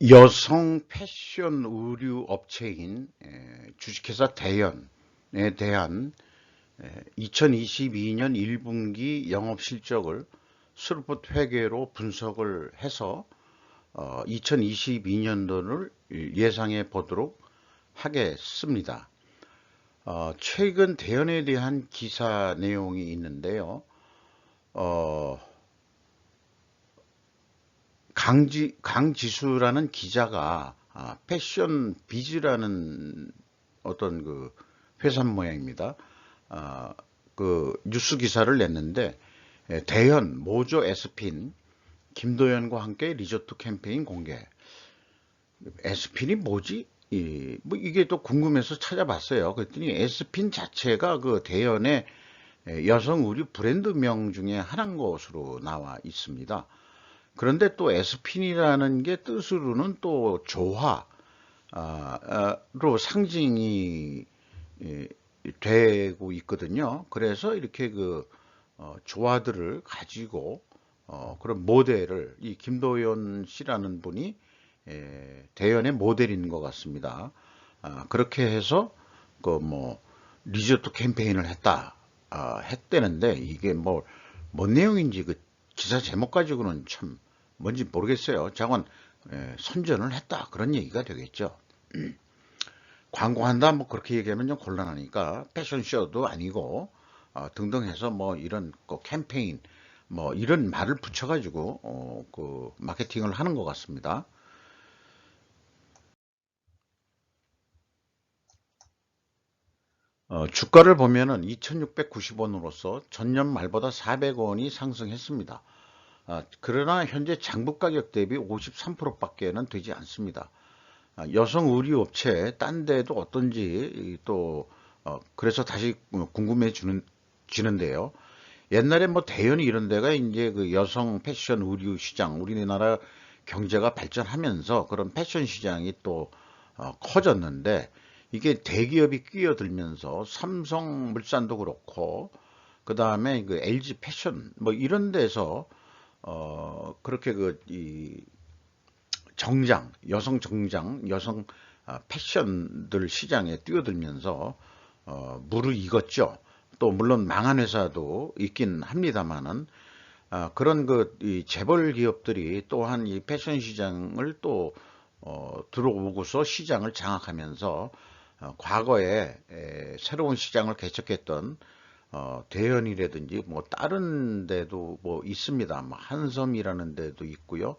여성 패션 의류 업체인 주식회사 대연에 대한 2022년 1분기 영업 실적을 스루풋 회계로 분석을 해서 2022년도를 예상해 보도록 하겠습니다. 최근 대연에 대한 기사 내용이 있는데요. 강지수라는 기자가 패션 비즈라는 어떤 그 회사 모양입니다. 그 뉴스 기사를 냈는데 대현 모조 에스핀 김도연과 함께 리조트 캠페인 공개. 에스핀이 뭐지? 뭐 이게 또 궁금해서 찾아봤어요. 그랬더니 에스핀 자체가 그 대연의 여성 의류 브랜드명 중에 하나인 것으로 나와 있습니다. 그런데 또 에스핀이라는 게 뜻으로는 또 조화로 상징이 되고 있거든요. 그래서 이렇게 그 조화들을 가지고 그런 모델을 이 김도연 씨라는 분이 대연의 모델인 것 같습니다. 그렇게 해서 그 뭐 리조트 캠페인을 했다는데 이게 뭐 뭔 내용인지 그 기사 제목 가지고는 참 뭔지 모르겠어요. 자건 선전을 했다 그런 얘기가 되겠죠. 광고한다 뭐 그렇게 얘기하면 좀 곤란하니까 패션쇼도 아니고 등등 해서 뭐 이런 그 캠페인 뭐 이런 말을 붙여가지고 그 마케팅을 하는 것 같습니다. 주가를 보면은 2,690원으로서 전년 말보다 400원이 상승했습니다. 그러나 현재 장부 가격 대비 53%밖에는 되지 않습니다. 여성 의류 업체 딴 데도 어떤지 또 그래서 다시 지는데요. 옛날에 뭐 대연이 이런 데가 이제 그 여성 패션 의류 시장 우리나라 경제가 발전하면서 그런 패션 시장이 또 커졌는데 이게 대기업이 끼어들면서 삼성물산도 그렇고 그 다음에 그 LG 패션 뭐 이런 데서 그렇게 이 여성 패션들 시장에 뛰어들면서 무르익었죠. 또 물론 망한 회사도 있긴 합니다만은 그런 이 재벌 기업들이 또한 이 패션 시장을 또 들어오고서 시장을 장악하면서 과거에 새로운 시장을 개척했던 대현이라든지 뭐 다른 데도 뭐 있습니다. 뭐 한섬이라는 데도 있고요.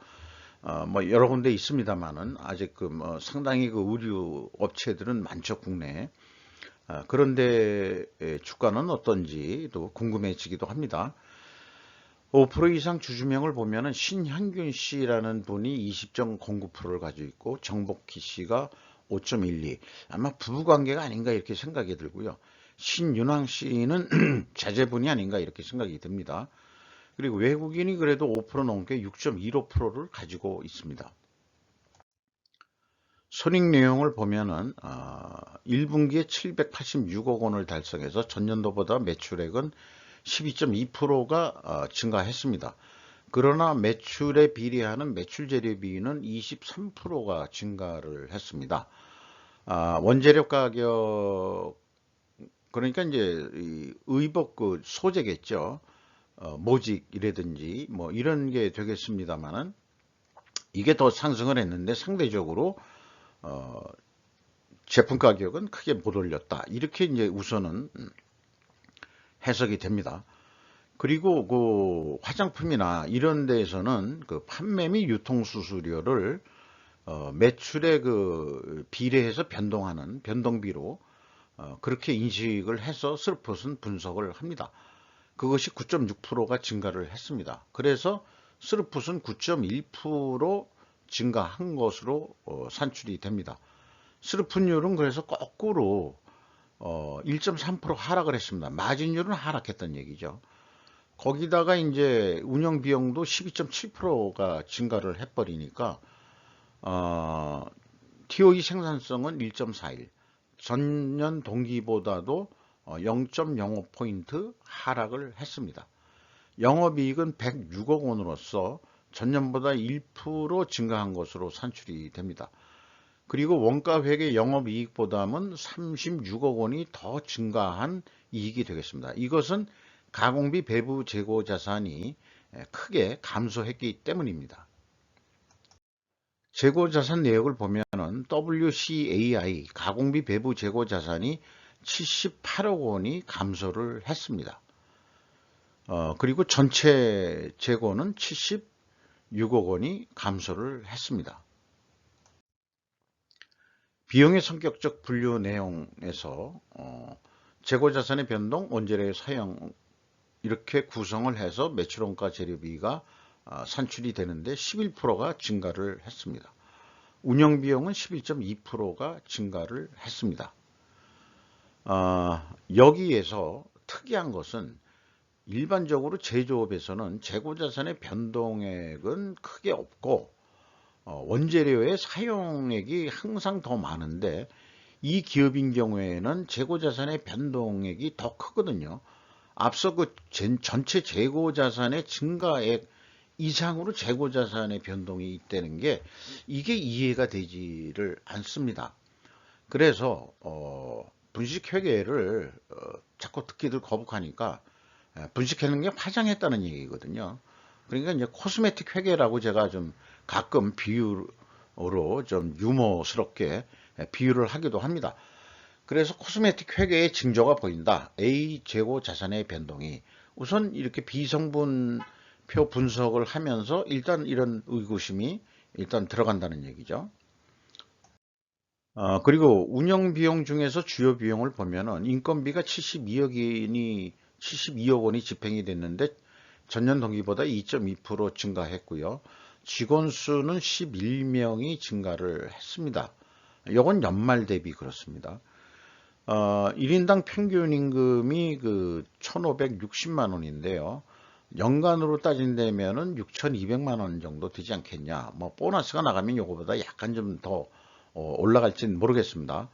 뭐 여러 군데 있습니다만은 아직 그 뭐 상당히 그 의류 업체들은 많죠 국내에. 그런데 주가는 어떤지도 궁금해지기도 합니다. 5% 이상 주주명을 보면은 신현균 씨라는 분이 20.09%를 가지고 있고 정복희 씨가 5.12. 아마 부부 관계가 아닌가 이렇게 생각이 들고요. 신윤왕 씨는 자제분이 아닌가 이렇게 생각이 듭니다. 그리고 외국인이 그래도 5% 넘게 6.15%를 가지고 있습니다. 손익 내용을 보면은 1분기에 786억 원을 달성해서 전년도보다 매출액은 12.2%가 증가했습니다. 그러나 매출에 비례하는 매출 재료비는 23%가 증가를 했습니다. 원재료 가격 그러니까 이제 의복 그 소재겠죠. 모직이라든지 뭐 이런 게 되겠습니다만은 이게 더 상승을 했는데 상대적으로 어, 제품 가격은 크게 못 올렸다. 이렇게 이제 우선은 해석이 됩니다. 그리고 그 화장품이나 이런 데에서는 그 판매 및 유통 수수료를 매출에 그 비례해서 변동하는 변동비로 그렇게 인식을 해서 슬롯은 분석을 합니다. 그것이 9.6%가 증가를 했습니다. 그래서 슬롯은 9.1% 증가한 것으로 산출이 됩니다. 슬롯율은 그래서 거꾸로 1.3% 하락을 했습니다. 마진율은 하락했던 얘기죠. 거기다가 이제 운영 비용도 12.7%가 증가를 해버리니까 TOE 생산성은 1.41, 전년 동기보다도 0.05포인트 하락을 했습니다. 영업이익은 106억 원으로서 전년보다 1% 증가한 것으로 산출이 됩니다. 그리고 원가회계 영업이익보다는 36억 원이 더 증가한 이익이 되겠습니다. 이것은 가공비 배부 재고 자산이 크게 감소했기 때문입니다. 재고 자산 내역을 보면은 WCAI 가공비 배부 재고 자산이 78억 원이 감소를 했습니다. 그리고 전체 재고는 76억 원이 감소를 했습니다. 비용의 성격적 분류 내용에서 재고 자산의 변동, 원재료의 사용 이렇게 구성을 해서 매출원가 재료비가 산출이 되는데 11%가 증가를 했습니다. 운영비용은 11.2%가 증가를 했습니다. 여기에서 특이한 것은 일반적으로 제조업에서는 재고자산의 변동액은 크게 없고 원재료의 사용액이 항상 더 많은데 이 기업인 경우에는 재고자산의 변동액이 더 크거든요. 앞서 그 전체 재고자산의 증가액 이상으로 재고자산의 변동이 있다는 게 이게 이해가 되지를 않습니다. 그래서 분식회계를 자꾸 듣기들 거북하니까 분식하는 게 화장했다는 얘기거든요. 그러니까 이제 코스메틱 회계라고 제가 좀 가끔 비유로 좀 유머스럽게 비유를 하기도 합니다. 그래서 코스메틱 회계의 징조가 보인다. A 재고 자산의 변동이 우선 이렇게 비성분표 분석을 하면서 일단 이런 의구심이 일단 들어간다는 얘기죠. 그리고 운영 비용 중에서 주요 비용을 보면은 인건비가 72억 원이 집행이 됐는데 전년 동기보다 2.2% 증가했고요. 직원 수는 11명이 증가를 했습니다. 이건 연말 대비 그렇습니다. 1인당 평균 임금이 그 1,560만 원인데요. 연간으로 따진다면은 6,200만 원 정도 되지 않겠냐. 뭐 보너스가 나가면 이거보다 약간 좀 더 올라갈지는 모르겠습니다.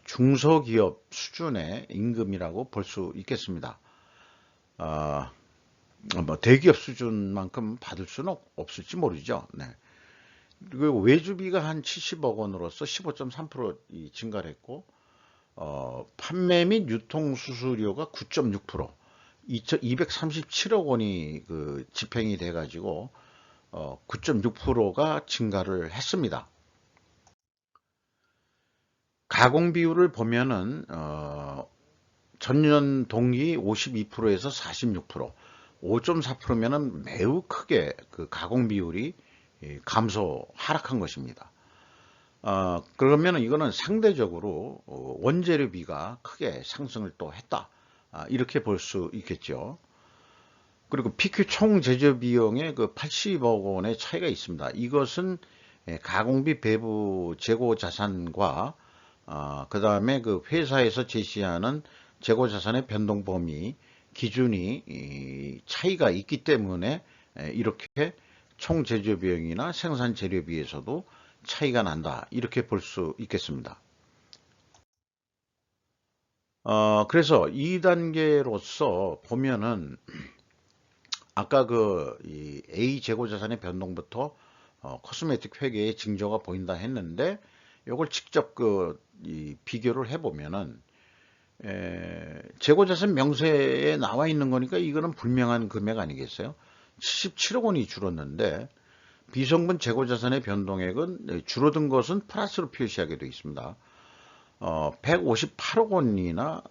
중소기업 수준의 임금이라고 볼 수 있겠습니다. 뭐 대기업 수준만큼 받을 수는 없을지 모르죠. 네. 그리고 외주비가 한 70억 원으로서 15.3% 증가를 했고 판매 및 유통 수수료가 9.6% 237억 원이 그 집행이 돼 가지고 9.6%가 증가를 했습니다. 가공 비율을 보면은 전년 동기 52%에서 46%, 5.4%면은 매우 크게 그 가공 비율이 하락한 것입니다. 그러면 이거는 상대적으로 원재료비가 크게 상승을 또 했다. 이렇게 볼 수 있겠죠. 그리고 PQ 총 제조 비용의 그 80억 원의 차이가 있습니다. 이것은 가공비 배부 재고 자산과 그 다음에 그 회사에서 제시하는 재고 자산의 변동 범위 기준이 차이가 있기 때문에 이렇게 총 제조 비용이나 생산 재료비에서도 차이가 난다. 이렇게 볼 수 있겠습니다. 그래서 2단계로서 보면은 아까 그 A 재고 자산의 변동부터 코스메틱 회계의 징조가 보인다 했는데 이걸 직접 비교를 해보면은 재고자산 명세에 나와 있는 거니까 이거는 분명한 금액 아니겠어요? 77억 원이 줄었는데 비성분 재고자산의 변동액은 줄어든 것은 플러스로 표시하게 되어 있습니다. 158억 원이나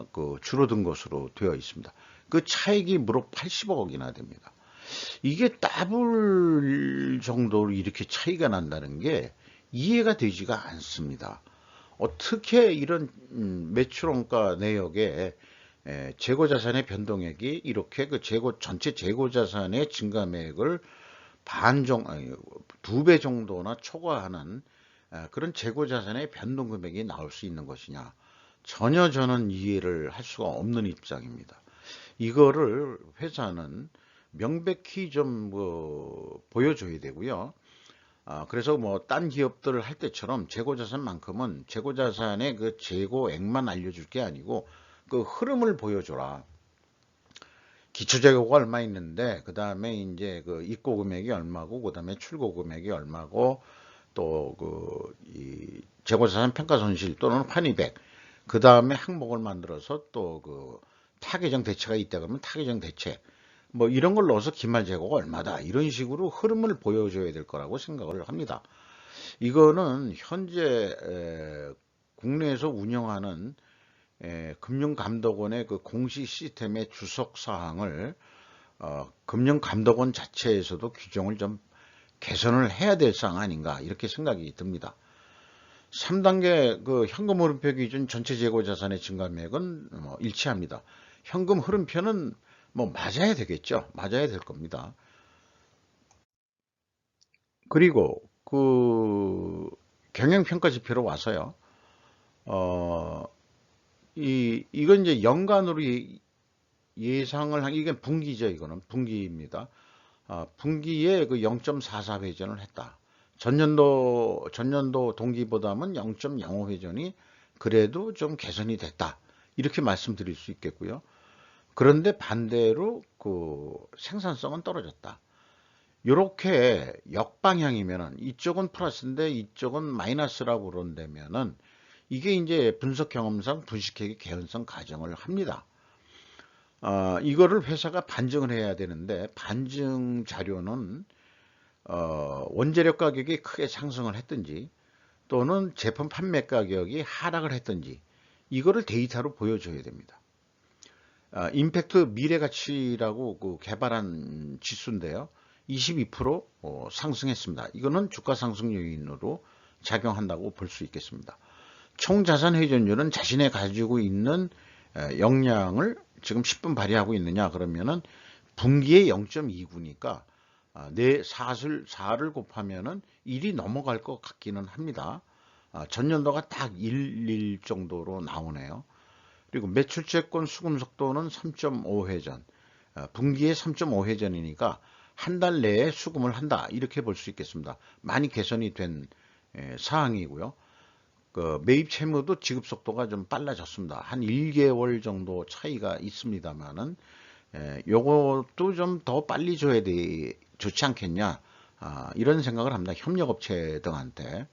줄어든 것으로 되어 있습니다. 그 차익이 무려 80억이나 됩니다. 이게 더블 정도로 이렇게 차이가 난다는 게 이해가 되지가 않습니다. 어떻게 이런 매출원가 내역에 재고자산의 변동액이 이렇게 그 전체 재고자산의 증가매액을 2배 정도나 초과하는 그런 재고자산의 변동금액이 나올 수 있는 것이냐. 전혀 저는 이해를 할 수가 없는 입장입니다. 이거를 회사는 명백히 좀 보여줘야 되고요. 그래서 뭐 딴 기업들 할 때처럼 재고자산만큼은 재고자산의 그 재고액만 알려줄 게 아니고 그 흐름을 보여줘라. 기초재고가 얼마 있는데 그 다음에 이제 그 입고 금액이 얼마고 그 다음에 출고 금액이 얼마고 또 그 이 재고자산 평가손실 또는 판이백 그 다음에 항목을 만들어서 또 그 타계정 대체가 있다 그러면 타계정 대체 뭐 이런 걸 넣어서 기말재고가 얼마다 이런 식으로 흐름을 보여줘야 될 거라고 생각을 합니다. 이거는 현재 국내에서 운영하는 금융감독원의 그 공시 시스템의 주석 사항을 금융감독원 자체에서도 규정을 좀 개선을 해야 될 사항 아닌가 이렇게 생각이 듭니다. 3단계 그 현금 흐름표 기준 전체 재고 자산의 증가액은 일치합니다. 현금 흐름표는 뭐 맞아야 되겠죠. 맞아야 될 겁니다. 그리고 그 경영평가 지표로 와서요. 이건 이제 연간으로 예상을 한, 이게 분기죠. 이거는 분기입니다. 분기에 그 0.44 회전을 했다. 전년도 동기보다는 0.05 회전이 그래도 좀 개선이 됐다. 이렇게 말씀드릴 수 있겠고요. 그런데 반대로 그 생산성은 떨어졌다. 이렇게 역방향이면은 이쪽은 플러스인데 이쪽은 마이너스라고 그런다면은 이게 이제 분석 경험상 분식회계 개연성 가정을 합니다. 이거를 회사가 반증을 해야 되는데 반증 자료는 원재료 가격이 크게 상승을 했든지 또는 제품 판매 가격이 하락을 했든지 이거를 데이터로 보여줘야 됩니다. 임팩트 미래가치라고 그 개발한 지수인데요. 22% 상승했습니다. 이거는 주가 상승 요인으로 작용한다고 볼 수 있겠습니다. 총 자산 회전율은 자신의 가지고 있는 역량을 지금 10분 발휘하고 있느냐 그러면은 분기에 0.29니까 내 4를 곱하면은 1이 넘어갈 것 같기는 합니다. 전년도가 딱 1 정도로 나오네요. 그리고 매출채권 수금 속도는 3.5회전, 분기에 3.5회전이니까 한 달 내에 수금을 한다 이렇게 볼 수 있겠습니다. 많이 개선이 된 사항이고요. 그 매입 채무도 지급 속도가 좀 빨라졌습니다. 한 1개월 정도 차이가 있습니다만은 요것도 좀 더 빨리 줘야 좋지 않겠냐 이런 생각을 합니다. 협력업체 등한테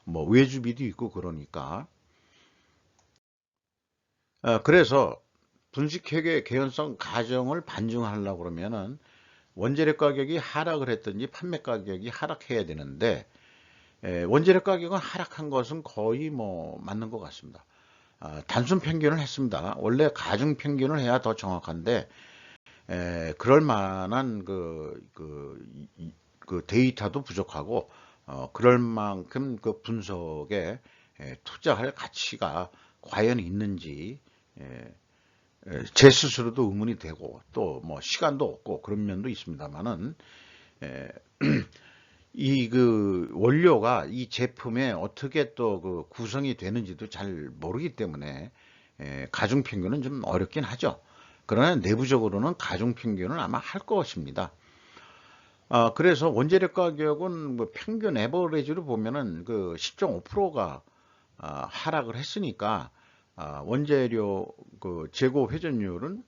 뭐 외주비도 있고 그러니까 그래서 분식회계 개연성 가정을 반증하려고 그러면은 원재료 가격이 하락을 했든지 판매 가격이 하락해야 되는데 원재료 가격은 하락한 것은 거의 뭐 맞는 것 같습니다. 단순 평균을 했습니다. 원래 가중 평균을 해야 더 정확한데 그럴 만한 그 데이터도 부족하고 그럴 만큼 그 분석에 투자할 가치가 과연 있는지 제 스스로도 의문이 되고 또 뭐 시간도 없고 그런 면도 있습니다만은 이 그 원료가 이 제품에 어떻게 또 그 구성이 되는지도 잘 모르기 때문에 가중평균은 좀 어렵긴 하죠. 그러나 내부적으로는 가중평균을 아마 할 것입니다. 그래서 원재료 가격은 뭐 평균 에버리지로 보면은 그 10.5%가 하락을 했으니까 원재료 그 재고 회전율은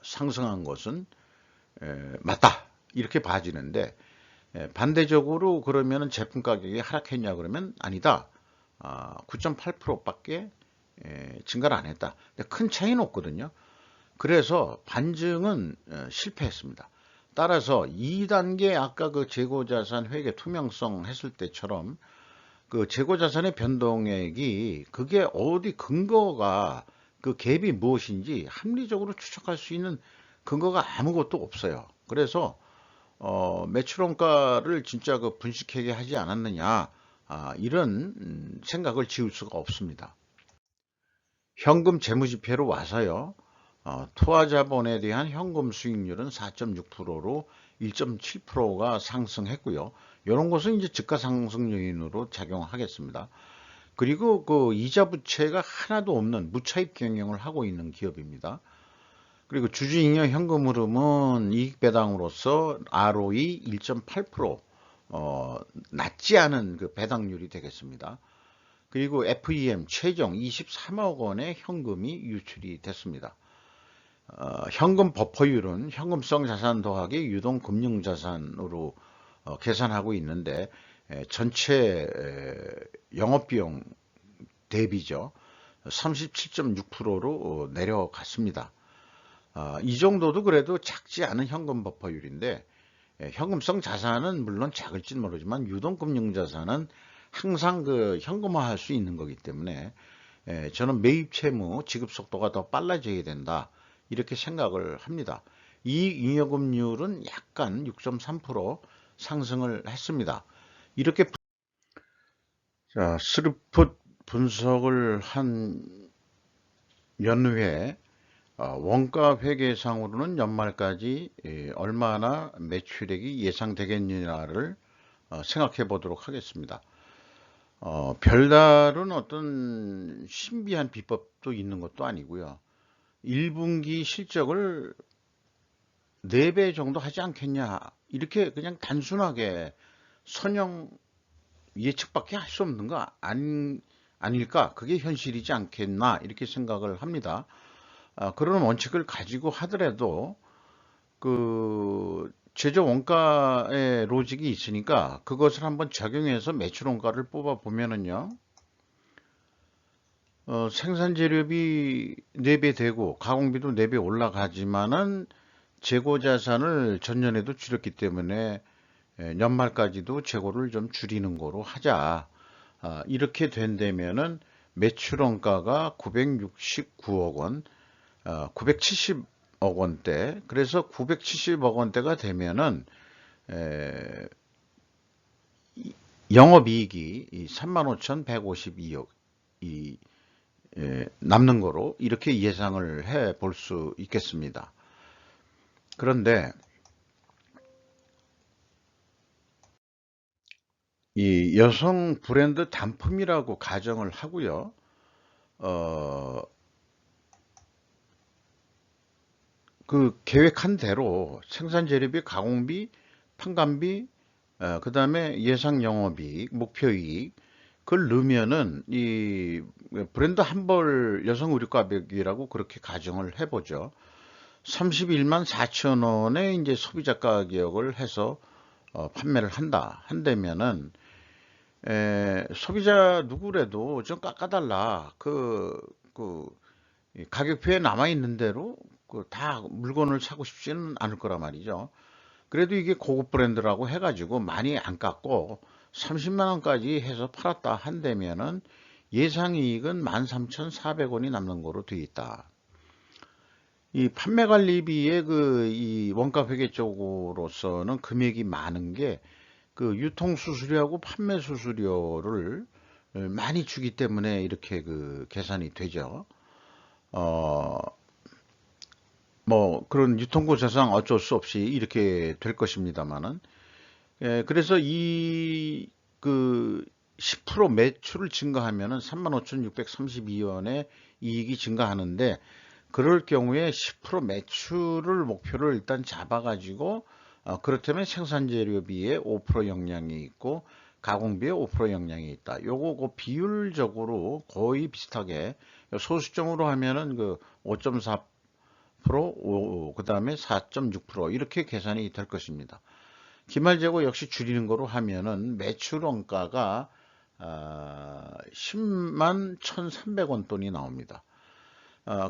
상승한 것은 맞다 이렇게 봐지는데 반대적으로 그러면은 제품 가격이 하락했냐 그러면 아니다. 9.8%밖에 증가를 안 했다. 근데 큰 차이는 없거든요. 그래서 반증은 실패했습니다. 따라서 2단계 아까 그 재고자산 회계 투명성 했을 때처럼 그 재고자산의 변동액이 그게 어디 근거가 그 갭이 무엇인지 합리적으로 추측할 수 있는 근거가 아무것도 없어요. 그래서 매출원가를 진짜 그 분식회계 하지 않았느냐 이런 생각을 지울 수가 없습니다. 현금 재무지표로 와서요. 투하자본에 대한 현금 수익률은 4.6%로 1.7%가 상승했고요. 이런 것은 이제 주가 상승 요인으로 작용하겠습니다. 그리고 그 이자 부채가 하나도 없는 무차입 경영을 하고 있는 기업입니다. 그리고 주주잉여 현금 흐름은 이익 배당으로서 ROE 1.8% 낮지 않은 그 배당률이 되겠습니다. 그리고 FEM 최종 23억 원의 현금이 유출이 됐습니다. 현금 버퍼율은 현금성 자산 더하기 유동금융자산으로 계산하고 있는데 전체 영업비용 대비죠. 37.6%로 내려갔습니다. 이 정도도 그래도 작지 않은 현금 버퍼율인데 현금성 자산은 물론 작을진 모르지만 유동금융자산은 항상 그 현금화할 수 있는 거기 때문에 저는 매입 채무 지급 속도가 더 빨라져야 된다 이렇게 생각을 합니다. 이익잉여금률은 약간 6.3% 상승을 했습니다. 이렇게 자, 스루풋 분석을 한 연후에 원가 회계상으로는 연말까지 얼마나 매출액이 예상되겠느냐를 생각해 보도록 하겠습니다. 별다른 어떤 신비한 비법도 있는 것도 아니고요. 1분기 실적을 4배 정도 하지 않겠냐 이렇게 그냥 단순하게 선형 예측밖에 할 수 없는 거 아닐까, 그게 현실이지 않겠나 이렇게 생각을 합니다. 그런 원칙을 가지고 하더라도 그 제조 원가의 로직이 있으니까 그것을 한번 적용해서 매출 원가를 뽑아 보면은요, 생산 재료비 4배 되고 가공비도 4배 올라가지만은 재고 자산을 전년에도 줄였기 때문에 연말까지도 재고를 좀 줄이는 거로 하자. 이렇게 된다면은 매출 원가가 969억 원, 970억 원대. 그래서 970억 원대가 되면은 영업이익이 35,152억이 남는 거로 이렇게 예상을 해 볼 수 있겠습니다. 그런데 이 여성 브랜드 단품이라고 가정을 하고요. 그 계획한 대로 생산 재료비, 가공비, 판관비, 그 다음에 예상 영업이익, 목표이익, 그걸 넣으면은 이 브랜드 한 벌 여성 의류 가격이라고 그렇게 가정을 해보죠. 31만 4천 원의 이제 소비자 가격을 해서 판매를 한다면은 소비자 누구래도 좀 깎아달라. 가격표에 남아있는 대로 다 물건을 사고 싶지는 않을 거란 말이죠. 그래도 이게 고급 브랜드라고 해가지고 많이 안 깎고 30만 원까지 해서 팔았다 한다면은 예상이익은 13,400원이 남는 거로 되어 있다. 이 판매관리비의 이 원가 회계 쪽으로서는 금액이 많은 게 그 유통수수료하고 판매수수료를 많이 주기 때문에 이렇게 그 계산이 되죠. 뭐 그런 유통고 자상 어쩔 수 없이 이렇게 될 것입니다만은, 그래서 그 10% 매출을 증가하면은 35,632원의 이익이 증가하는데, 그럴 경우에 10% 매출을 목표를 일단 잡아가지고 그렇다면 생산재료비에 5% 영향이 있고 가공비에 5% 영향이 있다. 요거 그 비율적으로 거의 비슷하게 소수점으로 하면은 그 5.4%, 그 다음에 4.6% 이렇게 계산이 될 것입니다. 기말재고 역시 줄이는 거로 하면은 매출 원가가 10만 1,300원 돈이 나옵니다.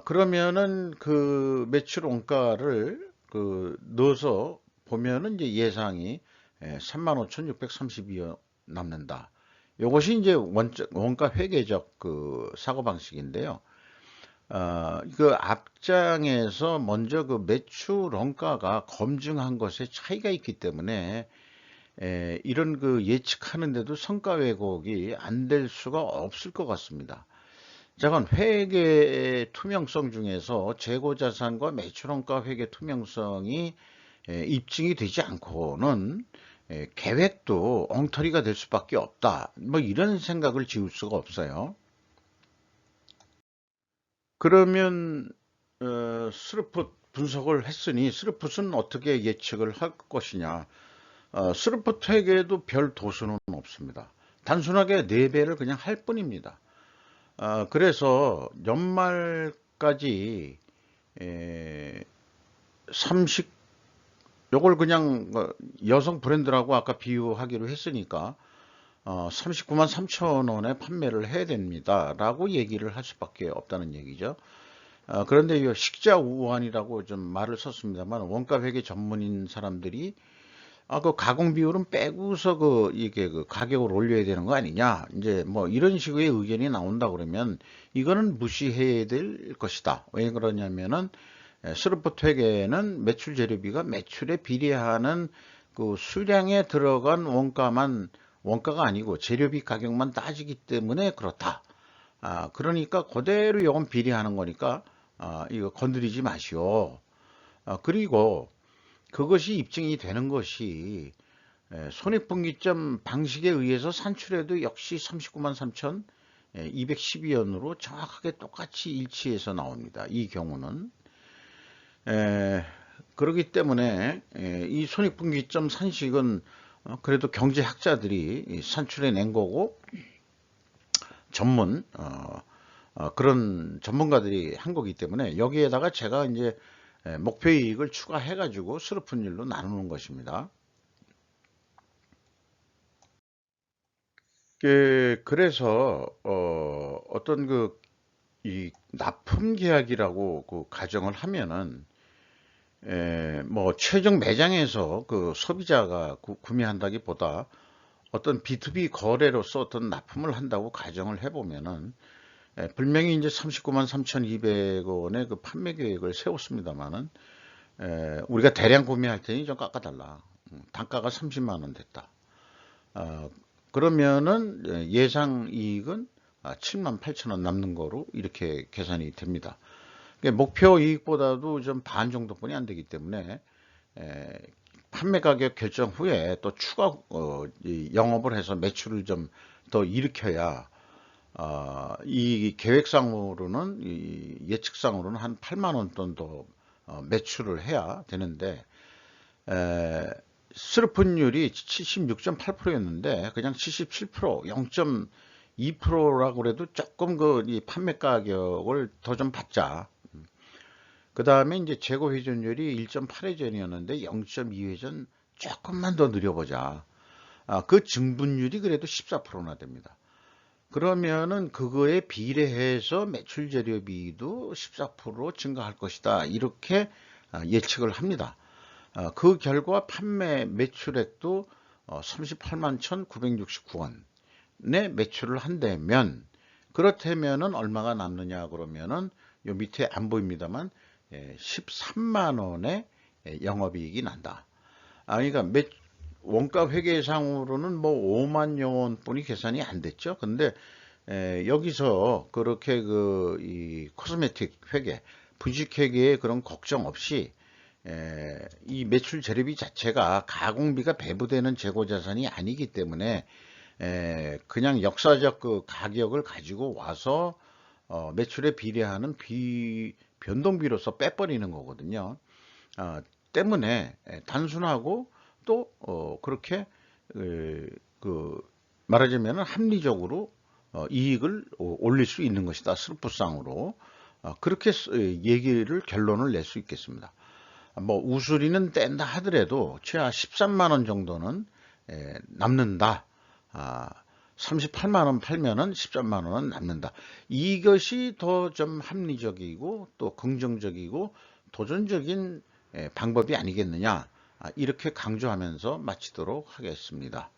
그러면은 그 매출 원가를 넣어서 보면은 이제 예상이 35,632원 남는다. 이것이 이제 원가 회계적 그 사고방식인데요. 그 앞장에서 먼저 그 매출 원가가 검증한 것에 차이가 있기 때문에 이런 그 예측하는데도 성과 왜곡이 안 될 수가 없을 것 같습니다. 잠깐, 회계 투명성 중에서 재고자산과 매출원가 회계 투명성이 입증이 되지 않고는 계획도 엉터리가 될 수밖에 없다. 뭐 이런 생각을 지울 수가 없어요. 그러면 스루풋 분석을 했으니 스루풋은 어떻게 예측을 할 것이냐. 스루풋 회계에도 별 도수는 없습니다. 단순하게 4배를 그냥 할 뿐입니다. 그래서 연말까지 30 요걸 그냥 여성 브랜드라고 아까 비유하기로 했으니까 39만 3천 원에 판매를 해야 됩니다 라고 얘기를 할 수밖에 없다는 얘기죠. 그런데 이 식자 우환이라고 좀 말을 썼습니다만, 원가 회계 전문인 사람들이 그 가공 비율은 빼고서 이게 가격을 올려야 되는 거 아니냐, 이제 뭐 이런 식의 의견이 나온다 그러면 이거는 무시해야 될 것이다. 왜 그러냐면은 스루프 회계는 매출 재료비가 매출에 비례하는 그 수량에 들어간 원가가 아니고 재료비 가격만 따지기 때문에 그렇다. 그러니까 그대로 이건 비례하는 거니까 이거 건드리지 마시오. 그리고 그것이 입증이 되는 것이 손익분기점 방식에 의해서 산출해도 역시 39만 3,212원으로 정확하게 똑같이 일치해서 나옵니다. 이 경우는 그렇기 때문에 이 손익분기점 산식은 그래도 경제학자들이 산출해 낸 거고 그런 전문가들이 한 거기 때문에 여기에다가 제가 이제 목표이익을 추가해 가지고 스루픈율로 나누는 것입니다. 그래서 어떤 이 납품 계약이라고 가정을 하면은 뭐 최종 매장에서 소비자가 구매한다기보다 어떤 B2B 거래로서 어떤 납품을 한다고 가정을 해보면은 분명히 이제 39만 3,200원의 그 판매 계획을 세웠습니다만은 우리가 대량 구매할 테니 좀 깎아달라. 단가가 30만 원 됐다. 그러면은 예상 이익은 7만 8천 원 남는 거로 이렇게 계산이 됩니다. 목표 이익보다도 좀 반 정도뿐이 안 되기 때문에 판매 가격 결정 후에 또 추가 영업을 해서 매출을 좀 더 일으켜야 이 계획상으로는 예측상으로는 한 8만 원 정도 매출을 해야 되는데 스루픈율이 76.8%였는데 그냥 77%, 0.2%라고 그래도 조금 이 판매 가격을 더 좀 받자. 그 다음에 이제 재고 회전율이 1.8회전이었는데 0.2회전 조금만 더 늘려보자. 그 증분율이 그래도 14%나 됩니다. 그러면은 그거에 비례해서 매출 재료비도 14% 증가할 것이다. 이렇게 예측을 합니다. 그 결과 판매 매출액도 38만 1,969원의 매출을 한다면, 그렇다면은 얼마가 남느냐 그러면은 요 밑에 안 보입니다만 13만 원의 영업이익이 난다. 그러니까 원가 회계상으로는 뭐 5만여 원뿐이 계산이 안 됐죠. 근데 여기서 그렇게 이 코스메틱 회계, 부직 회계에 그런 걱정 없이 이 매출 재료비 자체가 가공비가 배부되는 재고자산이 아니기 때문에 그냥 역사적 그 가격을 가지고 와서 매출에 비례하는 변동비로서 빼버리는 거거든요. 때문에 단순하고 또 그렇게 말하자면 합리적으로 이익을 올릴 수 있는 것이다. 스루프상으로 그렇게 얘기를 결론을 낼 수 있겠습니다. 뭐 우수리는 뗀다 하더라도 최하 13만 원 정도는 남는다. 38만 원 팔면은 13만 원은 남는다. 이것이 더 좀 합리적이고 또 긍정적이고 도전적인 방법이 아니겠느냐. 이렇게 강조하면서 마치도록 하겠습니다.